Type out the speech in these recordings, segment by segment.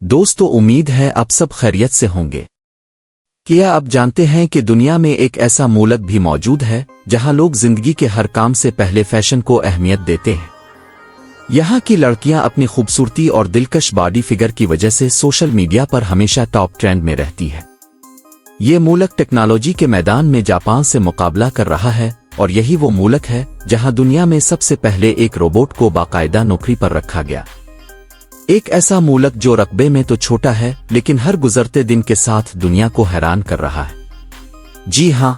दोस्तों, उम्मीद है आप सब खैरियत से होंगे। क्या आप जानते हैं कि दुनिया में एक ऐसा मुल्क भी मौजूद है जहां लोग जिंदगी के हर काम से पहले फैशन को अहमियत देते हैं। यहाँ की लड़कियां अपनी खूबसूरती और दिलकश बॉडी फिगर की वजह से सोशल मीडिया पर हमेशा टॉप ट्रेंड में रहती है। ये मुल्क टेक्नोलॉजी के मैदान में जापान से मुकाबला कर रहा है और यही वो मुल्क है जहां दुनिया में सबसे पहले एक रोबोट को बाकायदा नौकरी पर रखा गया। एक ऐसा मुल्क जो रकबे में तो छोटा है लेकिन हर गुजरते दिन के साथ दुनिया को हैरान कर रहा है। जी हां,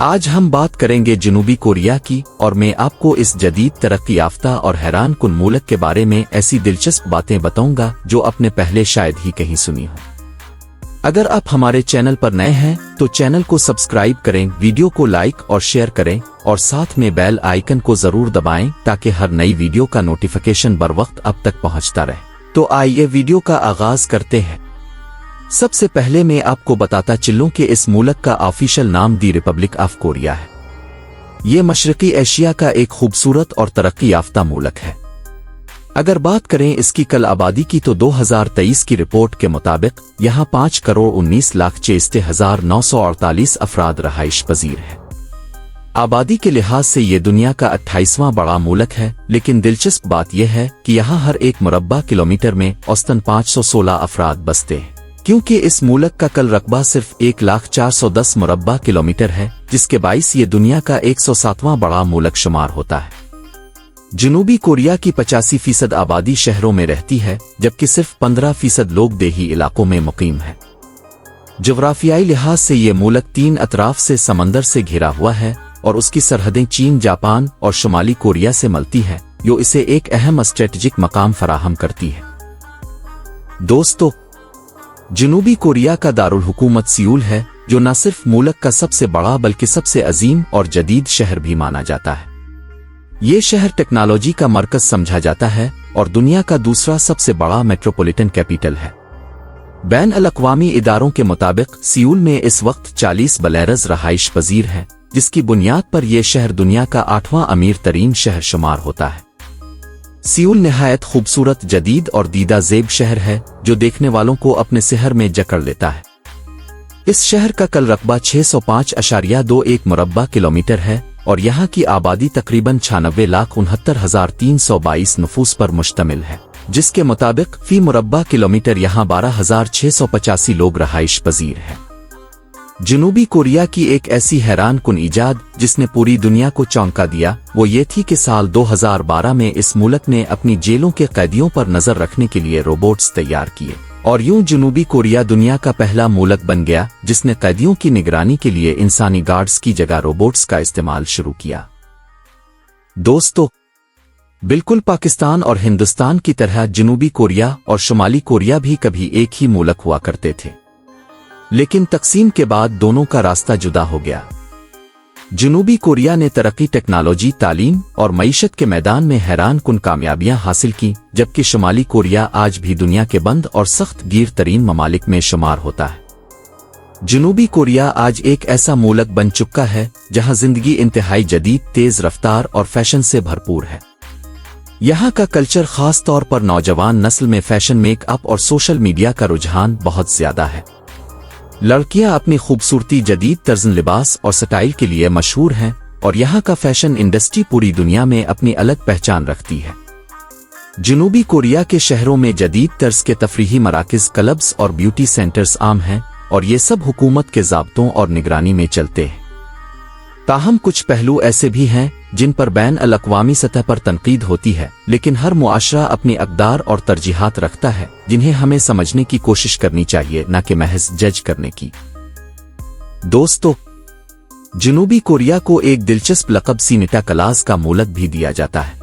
आज हम बात करेंगे जनूबी कोरिया की और मैं आपको इस जदीद तरक्की याफ्ता और हैरान कुन मुल्क के बारे में ऐसी दिलचस्प बातें बताऊंगा जो आपने पहले शायद ही कहीं सुनी हो। अगर आप हमारे चैनल पर नए हैं तो चैनल को सब्सक्राइब करें, वीडियो को लाइक और शेयर करें और साथ में बेल आइकन को जरूर दबाएं ताकि हर नई वीडियो का नोटिफिकेशन बर वक्त आप तक पहुंचता रहे। तो आइए वीडियो का आगाज करते हैं। सबसे पहले मैं आपको बताता चलूं कि इस मुल्क का ऑफिशियल नाम दी रिपब्लिक ऑफ कोरिया है। ये मशरकी एशिया का एक खूबसूरत और तरक्की याफ्ता मुल्क है। अगर बात करें इसकी कल आबादी की तो 2023 की रिपोर्ट के मुताबिक यहाँ 5,19,66,948 अफराद रहाइश पजीर है। आबादी के लिहाज से ये दुनिया का 28वां बड़ा मुल्क है, लेकिन दिलचस्प बात यह है कि यहाँ हर एक मुरब्बा किलोमीटर में औसतन 516 अफराद बसते हैं, क्योंकि इस मुल्क का कल रकबा सिर्फ 1,04,10 मुरब्बा किलोमीटर है, जिसके बाइस ये दुनिया का 107वां बड़ा मुल्क शुमार होता है। जनूबी कोरिया की 85% आबादी शहरों में रहती है, जबकि सिर्फ 15% लोग देही इलाकों में मुकीम है। जोग्राफियाई लिहाज से ये मुल्क 3 अतराफ से समंदर से घिरा हुआ है और उसकी सरहदें चीन, जापान और शुमाली कोरिया से मिलती हैं, जो इसे एक अहम स्ट्रेटेजिक मकाम फराहम करती है। दोस्तों, जनूबी कोरिया का दारुल हुकूमत सियूल है, जो न सिर्फ मुल्क का सबसे बड़ा बल्कि सबसे अजीम और जदीद शहर भी माना जाता है। ये शहर टेक्नोलॉजी का मरकज समझा जाता है और दुनिया का दूसरा सबसे बड़ा मेट्रोपॉलिटन कैपिटल है। बैन अल-अक़वामी इदारों के मुताबिक सियूल में इस वक्त 40 बलैरज रहाइश पजीर हैं, जिसकी बुनियाद पर यह शहर दुनिया का 8वां अमीर तरीन शहर शुमार होता है। सियूल निहायत खूबसूरत, जदीद और दीदा ज़ेब शहर है जो देखने वालों को अपने शहर में जकड़ लेता है। इस शहर का कल रकबा 605.21 मुरब्बा किलोमीटर है और यहाँ की आबादी तकरीबन 96,69,322 नफूस पर मुश्तमिल है, जिसके मुताबिक फी मुरब्बा किलोमीटर यहाँ 12,685 लोग रहाइश पजीर हैं। जनूबी कोरिया की एक ऐसी हैरान कुन ईजाद जिसने पूरी दुनिया को चौंका दिया, वो ये थी कि साल 2012 में इस मुल्क ने अपनी जेलों के कैदियों पर नजर रखने के लिए रोबोट्स तैयार किए और यूं जनूबी कोरिया दुनिया का पहला मुल्क बन गया जिसने कैदियों की निगरानी के लिए इंसानी गार्ड्स की जगह रोबोट्स का इस्तेमाल शुरू किया। दोस्तों, बिल्कुल पाकिस्तान और हिंदुस्तान की तरह जनूबी कोरिया और शुमाली कोरिया भी कभी एक ही मुल्क हुआ करते थे, लेकिन तकसीम के बाद दोनों का रास्ता जुदा हो गया। जनूबी कोरिया ने तरक्की, टेक्नोलॉजी, तालीम और मईशत के मैदान में हैरान कुन कामयाबियां हासिल की, जबकि शुमाली कोरिया आज भी दुनिया के बंद और सख्त गिर तरीन ममालिक में शुमार होता है। जनूबी कोरिया आज एक ऐसा मुल्क बन चुका है जहां जिंदगी इंतहाई जदीद, तेज रफ्तार और फैशन से भरपूर है। यहाँ का कल्चर, खास तौर पर नौजवान नस्ल में फैशन, मेकअप और सोशल मीडिया का रुझान बहुत ज्यादा है। लड़कियां अपनी खूबसूरती, जदीद तर्ज़ लिबास और स्टाइल के लिए मशहूर हैं और यहाँ का फैशन इंडस्ट्री पूरी दुनिया में अपनी अलग पहचान रखती है। जनूबी कोरिया के शहरों में जदीद तर्ज के तफरीही मराकज़, क्लब्स और ब्यूटी सेंटर्स आम हैं और ये सब हुकूमत के ज़ाब्तों और निगरानी में चलते हैं। ताहम कुछ पहलू ऐसे भी हैं जिन पर बैन अल-अक़वामी सतह पर तनकीद होती है, लेकिन हर मुआशरा अपनी अक़दार और तरजीहात रखता है जिन्हें हमें समझने की कोशिश करनी चाहिए, न कि महज जज करने की। दोस्तों, जनूबी कोरिया को एक दिलचस्प लक़ब सीनिटा क्लास का मुल्क भी दिया जाता है।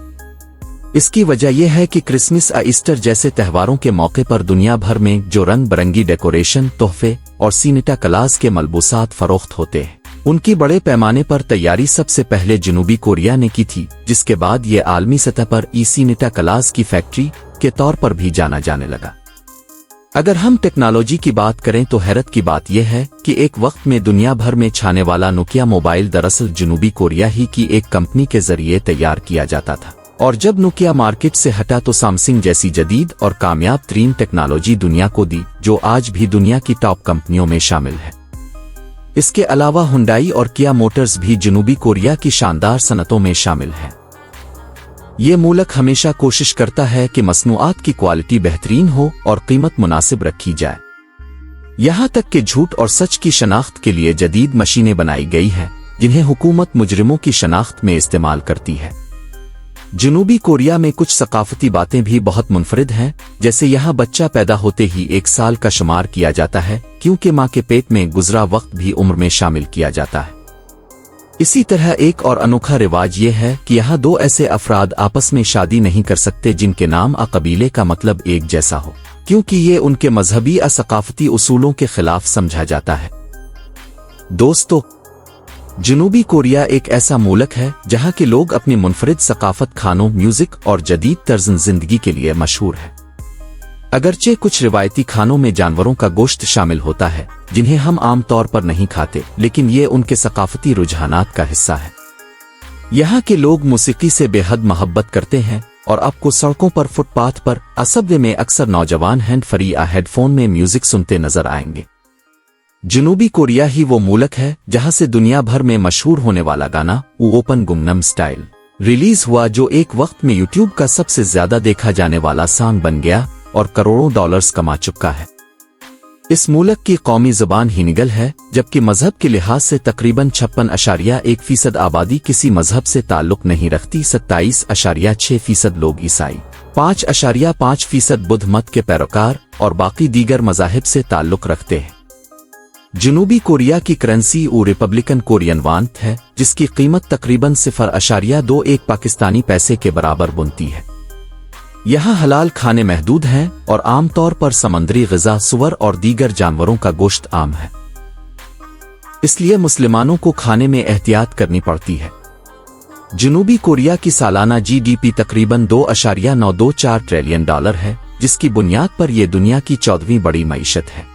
इसकी वजह यह है कि क्रिसमस, ईस्टर जैसे त्योहारों के मौके पर दुनिया भर में जो रंग बिरंगी डेकोरेशन, तोहफे और सीनिटा क्लास के मलबूसात फरोख्त होते हैं, उनकी बड़े पैमाने पर तैयारी सबसे पहले जनूबी कोरिया ने की थी, जिसके बाद ये आलमी सतह पर सीनिटा क्लास की फैक्ट्री के तौर पर भी जाना जाने लगा। अगर हम टेक्नोलॉजी की बात करें तो हैरत की बात यह है कि एक वक्त में दुनिया भर में छाने वाला नोकिया मोबाइल दरअसल जनूबी कोरिया ही की एक कंपनी के जरिए तैयार किया जाता था। और जब नोकिया मार्केट से हटा तो सैमसंग जैसी जदीद और कामयाब तरीन टेक्नोलॉजी दुनिया को दी, जो आज भी दुनिया की टॉप कंपनियों में शामिल है। इसके अलावा हुंडई और किया मोटर्स भी जनूबी कोरिया की शानदार सनतों में शामिल है। ये मुल्क हमेशा कोशिश करता है कि मसनूआत की क्वालिटी बेहतरीन हो और कीमत मुनासिब रखी जाए। यहाँ तक कि झूठ और सच की शनाख्त के लिए जदीद मशीनें बनाई गई हैं, जिन्हें हुकूमत मुजरिमों की शनाख्त में इस्तेमाल करती है। जनूबी कोरिया में कुछ सकाफती बातें भी बहुत मुनफरिद हैं, जैसे यहाँ बच्चा पैदा होते ही 1 साल का शुमार किया जाता है, क्योंकि माँ के पेट में गुजरा वक्त भी उम्र में शामिल किया जाता है। इसी तरह एक और अनोखा रिवाज ये है कि यहाँ 2 ऐसे अफराद आपस में शादी नहीं कर सकते जिनके नाम कबीले का मतलब एक जैसा हो, क्योंकि ये उनके मजहबी सकाफती उसूलों के खिलाफ समझा जाता है। दोस्तों, जनूबी कोरिया एक ऐसा मुल्क है जहाँ के लोग अपनी मुनफरिद सकाफत, खानों, म्यूजिक और जदीद तर्ज जिंदगी के लिए मशहूर है। अगरचे कुछ रिवायती खानों में जानवरों का गोश्त शामिल होता है, जिन्हें हम आम तौर पर नहीं खाते, लेकिन ये उनके सकाफती रुझानात का हिस्सा है। यहाँ के लोग मौसीकी से बेहद मोहब्बत करते हैं और आपको सड़कों पर, फुटपाथ पर, असब्वे में अक्सर नौजवान हैंड फ्री हेडफोन में म्यूजिक सुनते नजर आएंगे। जनूबी कोरिया ही वो मुल्क है जहां से दुनिया भर में मशहूर होने वाला गाना ओपन गुंगनम स्टाइल रिलीज हुआ, जो एक वक्त में यूट्यूब का सबसे ज्यादा देखा जाने वाला सॉन्ग बन गया और करोड़ों डॉलर्स कमा चुका है। इस मुल्क की कौमी ज़बान हिनिगल है, जबकि मजहब के लिहाज से तकरीबन 56.1% आबादी किसी मजहब से ताल्लुक नहीं रखती। 27.6% लोग ईसाई, 5.5% बुद्ध मत के पैरोकार और बाकी दीगर मजाहिब से ताल्लुक रखते हैं। जनूबी कोरिया की करेंसी रिपब्लिकन कोरियन वान है, जिसकी कीमत तकरीबन 0.21 पाकिस्तानी पैसे के बराबर बनती है। यहाँ हलाल खाने महदूद हैं और आमतौर पर समंदरी ग़िज़ा, सुअर और दीगर जानवरों का गोश्त आम है, इसलिए मुसलमानों को खाने में एहतियात करनी पड़ती है। जनूबी कोरिया की सालाना जीडीपी तकरीबन $2.924 ट्रिलियन है, जिसकी बुनियाद पर यह दुनिया की 14वीं बड़ी मईशत है।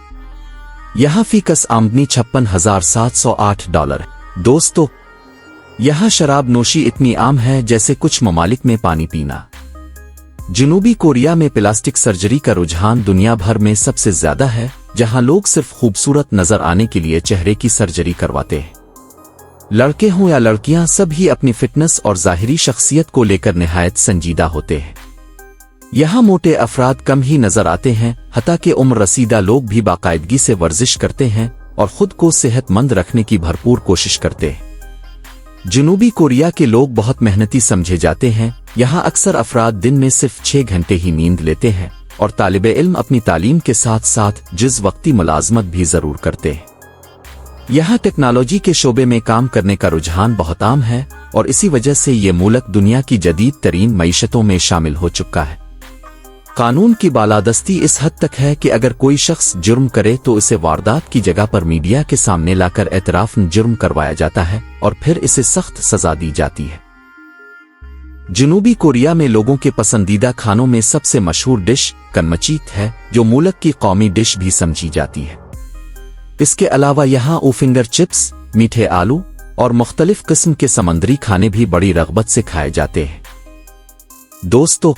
यहाँ फीकस आमदनी $56,708 है। दोस्तों, यहाँ शराब नोशी इतनी आम है जैसे कुछ ममालिक में पानी पीना। जनूबी कोरिया में प्लास्टिक सर्जरी का रुझान दुनिया भर में सबसे ज्यादा है, जहां लोग सिर्फ खूबसूरत नजर आने के लिए चेहरे की सर्जरी करवाते हैं। लड़के हों या लड़कियां, सभी अपनी फिटनेस और ज़ाहिरी शख्सियत को लेकर निहायत संजीदा होते हैं। यहाँ मोटे अफराद कम ही नजर आते हैं, हत्ता कि उम्र रसीदा लोग भी बाकायदगी से वर्जिश करते हैं और खुद को सेहतमंद रखने की भरपूर कोशिश करते हैं। जनूबी कोरिया के लोग बहुत मेहनती समझे जाते हैं। यहाँ अक्सर अफराद दिन में सिर्फ 6 घंटे ही नींद लेते हैं और तालिबे इल्म अपनी तालीम के साथ साथ जिस वक्ती मुलाजमत भी जरूर करते हैं। यहाँ टेक्नोलॉजी के शोबे में काम करने का रुझान बहुत आम है और इसी वजह से ये मुल्क दुनिया की जदीद तरीन मईशतों में शामिल हो चुका है। कानून की बालादस्ती इस हद तक है कि अगर कोई शख्स जुर्म करे तो इसे वारदात की जगह पर मीडिया के सामने लाकर एतराफ जुर्म करवाया जाता है और फिर इसे सख्त सजा दी जाती है। जनूबी कोरिया में लोगों के पसंदीदा खानों में सबसे मशहूर डिश कनमचीत है, जो मुल्क की कौमी डिश भी समझी जाती है। इसके अलावा यहाँ फिंगर चिप्स, मीठे आलू और मुख्तलिफ किस्म के समंदरी खाने भी बड़ी रग़बत से खाए जाते हैं। दोस्तों,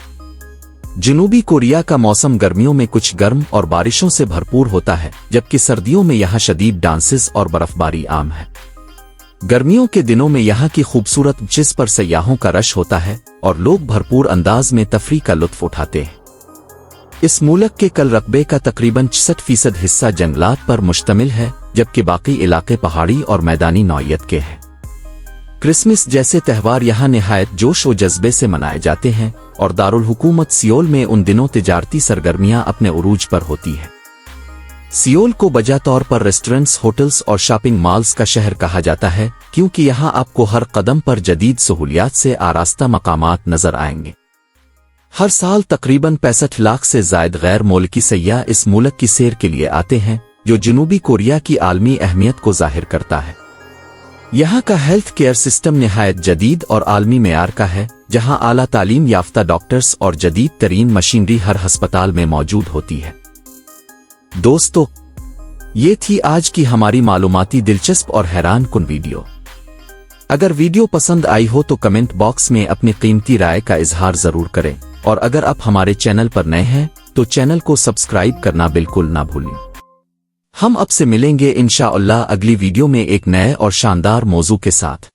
जनूबी कोरिया का मौसम गर्मियों में कुछ गर्म और बारिशों से भरपूर होता है, जबकि सर्दियों में यहाँ शदीद डांसेस और बर्फबारी आम है। गर्मियों के दिनों में यहाँ की खूबसूरत बीचेस पर सयाहों का रश होता है और लोग भरपूर अंदाज में तफरी का लुत्फ उठाते हैं। इस मुल्क के कल रकबे का तकरीबन 66% हिस्सा जंगलात पर मुश्तमिल है, जबकि बाकी इलाके पहाड़ी और मैदानी नौइयत के हैं। क्रिसमस जैसे त्यौहार यहाँ निहायत जोश व जज्बे से मनाए जाते हैं और दारुल हुकूमत सियोल में उन दिनों तिजारती सरगर्मियां अपने उरूज पर होती है। सियोल को बजा तौर पर रेस्टोरेंट्स, होटल्स और शॉपिंग मॉल्स का शहर कहा जाता है, क्योंकि यहाँ आपको हर कदम पर जदीद सहूलियात से आरास्ता मकामात नजर आएंगे। हर साल तकरीबन 65 लाख से जायद गैर मुल्की सय्याह इस मुल्क की सैर के लिए आते हैं, जो जनूबी कोरिया की आलमी अहमियत को जाहिर करता है। यहाँ का हेल्थ केयर सिस्टम निहायत जदीद और आलमी मेयार का है, जहाँ आला तालीम याफ्ता डॉक्टर्स और जदीद तरीन मशीनरी हर अस्पताल में मौजूद होती है। दोस्तों, ये थी आज की हमारी मालूमाती दिलचस्प और हैरान कुन वीडियो। اگر ویڈیو پسند آئی ہو تو کمنٹ باکس میں اپنی قیمتی رائے کا اظہار ضرور کریں، اور اگر آپ ہمارے چینل پر نئے ہیں تو چینل کو سبسکرائب کرنا بالکل نہ بھولیں۔ ہم اب سے ملیں گے انشاءاللہ اگلی ویڈیو میں ایک نئے اور شاندار موضوع کے ساتھ۔